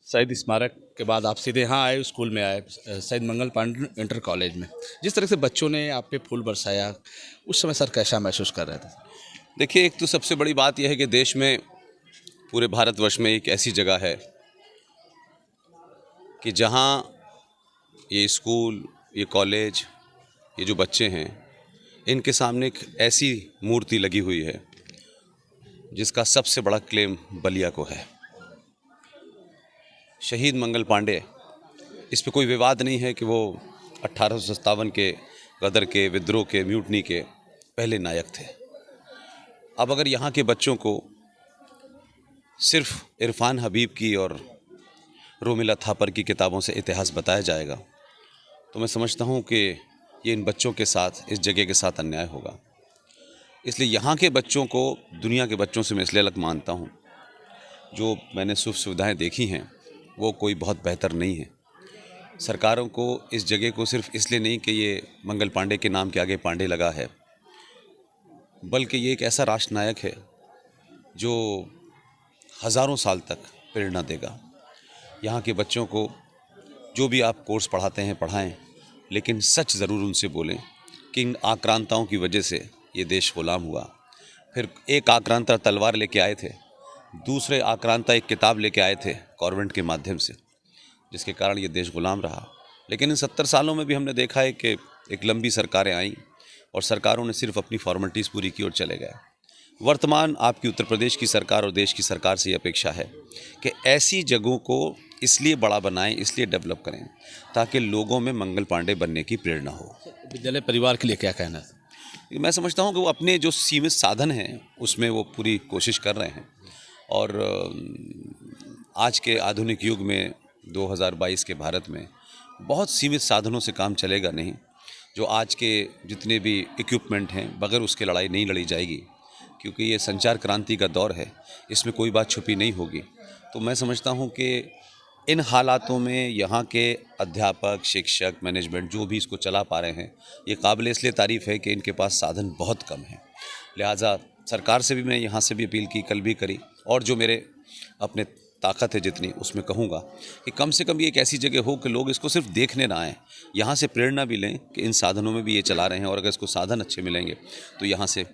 शहीद स्मारक के बाद आप सीधे यहाँ आए, स्कूल में आए, शहीद मंगल पांडे इंटर कॉलेज में। जिस तरह से बच्चों ने आप पे फूल बरसाया, उस समय सर कैसा महसूस कर रहे थे? देखिए, एक तो सबसे बड़ी बात यह है कि देश में, पूरे भारतवर्ष में एक ऐसी जगह है कि जहाँ ये स्कूल, ये कॉलेज, ये जो बच्चे हैं, इनके सामने एक ऐसी मूर्ति लगी हुई है जिसका सबसे बड़ा क्लेम बलिया को है। शहीद मंगल पांडे, इस पे कोई विवाद नहीं है कि वो 1857 के गदर के, विद्रोह के, म्यूटनी के पहले नायक थे। अब अगर यहाँ के बच्चों को सिर्फ इरफान हबीब की और रोमिला थापर की किताबों से इतिहास बताया जाएगा तो मैं समझता हूँ कि ये इन बच्चों के साथ, इस जगह के साथ अन्याय होगा। इसलिए यहाँ के बच्चों को दुनिया के बच्चों से मैं इसलिए अलग मानता हूँ, जो मैंने सुख सुविधाएँ देखी हैं वो कोई बहुत बेहतर नहीं है। सरकारों को इस जगह को सिर्फ इसलिए नहीं कि ये मंगल पांडे के नाम के आगे पांडे लगा है, बल्कि ये एक ऐसा राष्ट्र नायक है जो हज़ारों साल तक प्रेरणा देगा। यहाँ के बच्चों को जो भी आप कोर्स पढ़ाते हैं पढ़ाएं, लेकिन सच ज़रूर उनसे बोलें कि इन आक्रांताओं की वजह से ये देश ग़ुलाम हुआ। फिर एक आक्रांता तलवार लेके आए थे, दूसरे आक्रांता एक किताब लेके आए थे कॉन्वेंट के माध्यम से, जिसके कारण ये देश ग़ुलाम रहा। लेकिन इन 70 सालों में भी हमने देखा है कि एक लंबी सरकारें आईं और सरकारों ने सिर्फ अपनी फॉर्मेलिटीज़ पूरी की और चले गए। वर्तमान आपकी उत्तर प्रदेश की सरकार और देश की सरकार से ये अपेक्षा है कि ऐसी जगहों को इसलिए बड़ा बनाएं, इसलिए डेवलप करें ताकि लोगों में मंगल पांडे बनने की प्रेरणा हो। विद्यालय परिवार के लिए क्या कहना है? मैं समझता हूँ कि वो अपने जो सीमित साधन हैं उसमें वो पूरी कोशिश कर रहे हैं और आज के आधुनिक युग में 2022 के भारत में बहुत सीमित साधनों से काम चलेगा नहीं। जो आज के जितने भी इक्विपमेंट हैं, बगैर उसके लड़ाई नहीं लड़ी जाएगी, क्योंकि ये संचार क्रांति का दौर है, इसमें कोई बात छुपी नहीं होगी। तो मैं समझता हूँ कि इन हालातों में यहाँ के अध्यापक, शिक्षक, मैनेजमेंट जो भी इसको चला पा रहे हैं, ये काबिल इसलिए तारीफ़ है कि इनके पास साधन बहुत कम हैं। लिहाजा सरकार से भी मैं यहाँ से भी अपील की, कल भी करी, और जो मेरे अपने ताकत है जितनी उसमें कहूँगा कि कम से कम ये एक ऐसी जगह हो कि लोग इसको सिर्फ देखने ना आएँ, यहाँ से प्रेरणा भी लें कि इन साधनों में भी ये चला रहे हैं, और अगर इसको साधन अच्छे मिलेंगे तो यहाँ से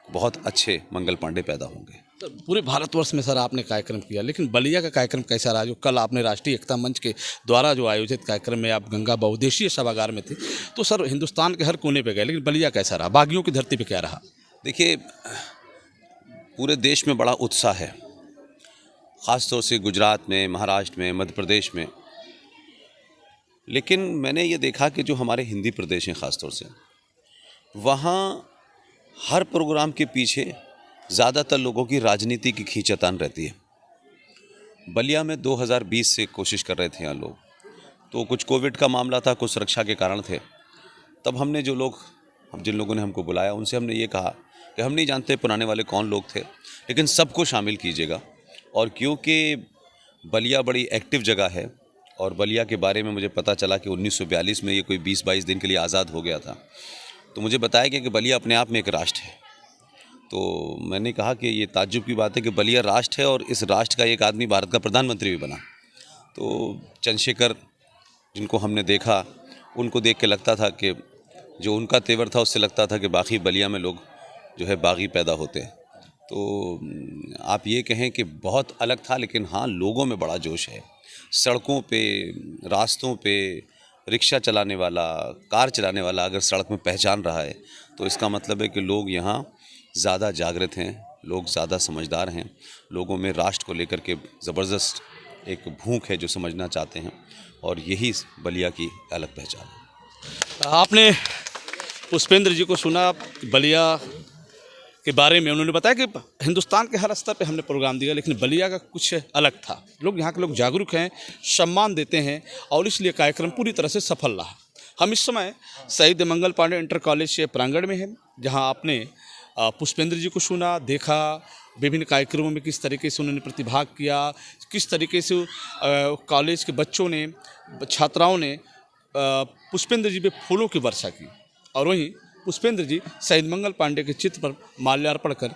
बहुत अच्छे मंगल पांडे पैदा होंगे। तो पूरे भारतवर्ष में सर आपने कार्यक्रम किया, लेकिन बलिया का कार्यक्रम कैसा रहा? जो कल आपने राष्ट्रीय एकता मंच के द्वारा जो आयोजित कार्यक्रम में आप गंगा बहुउद्देशीय सभागार में थे, तो सर हिंदुस्तान के हर कोने पे गए, लेकिन बलिया कैसा रहा? बागियों की धरती पे क्या रहा? देखिए, पूरे देश में बड़ा उत्साह है, ख़ास तौर से गुजरात में, महाराष्ट्र में, मध्य प्रदेश में। लेकिन मैंने ये देखा कि जो हमारे हिंदी प्रदेश हैं ख़ास तौर से, वहाँ हर प्रोग्राम के पीछे ज़्यादातर लोगों की राजनीति की खींचातान रहती है। बलिया में 2020 से कोशिश कर रहे थे यहाँ लोग, तो कुछ कोविड का मामला था, कुछ सुरक्षा के कारण थे। तब हमने जिन लोगों ने हमको बुलाया उनसे हमने ये कहा कि हम नहीं जानते पुराने वाले कौन लोग थे, लेकिन सबको शामिल कीजिएगा। और क्योंकि बलिया बड़ी एक्टिव जगह है और बलिया के बारे में मुझे पता चला कि 1942 में ये कोई 20-22 दिन के लिए आज़ाद हो गया था, तो मुझे बताया गया कि बलिया अपने आप में एक राष्ट्र है। तो मैंने कहा कि ये ताज्जुब की बात है कि बलिया राष्ट्र है और इस राष्ट्र का एक आदमी भारत का प्रधानमंत्री भी बना। तो चंद्रशेखर, जिनको हमने देखा, उनको देख के लगता था कि जो उनका तेवर था उससे लगता था कि बाकी बलिया में लोग जो है बागी पैदा होते हैं। तो आप ये कहें कि बहुत अलग था, लेकिन हाँ, लोगों में बड़ा जोश है। सड़कों पे, रास्तों पे रिक्शा चलाने वाला, कार चलाने वाला अगर सड़क में पहचान रहा है तो इसका मतलब है कि लोग यहाँ ज़्यादा जागृत हैं, लोग ज़्यादा समझदार हैं, लोगों में राष्ट्र को लेकर के ज़बरदस्त एक भूख है जो समझना चाहते हैं, और यही बलिया की अलग पहचान है। आपने पुष्पेंद्र जी को सुना बलिया के बारे में, उन्होंने बताया कि हिंदुस्तान के हर स्तर पे हमने प्रोग्राम दिया, लेकिन बलिया का कुछ अलग था। लोग यहाँ के लोग जागरूक हैं, सम्मान देते हैं, और इसलिए कार्यक्रम पूरी तरह से सफल रहा। हम इस समय शहीद मंगल पांडे इंटर कॉलेज के प्रांगण में हैं, जहाँ आपने पुष्पेंद्र जी को सुना, देखा, विभिन्न कार्यक्रमों में किस तरीके से उन्होंने प्रतिभाग किया, किस तरीके से कॉलेज के बच्चों ने, छात्राओं ने पुष्पेंद्र जी पे फूलों की वर्षा की, और वहीं पुष्पेंद्र जी शहीद मंगल पांडे के चित्र पर माल्यार्पण कर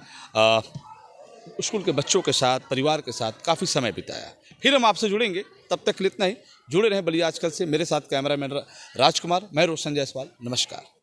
स्कूल के बच्चों के साथ, परिवार के साथ काफ़ी समय बिताया। फिर हम आपसे जुड़ेंगे। तब तक के लिए इतना ही। जुड़े रहें बलिया आजकल से। मेरे साथ कैमरामैन राजकुमार, मैं रोशन जायसवाल। नमस्कार।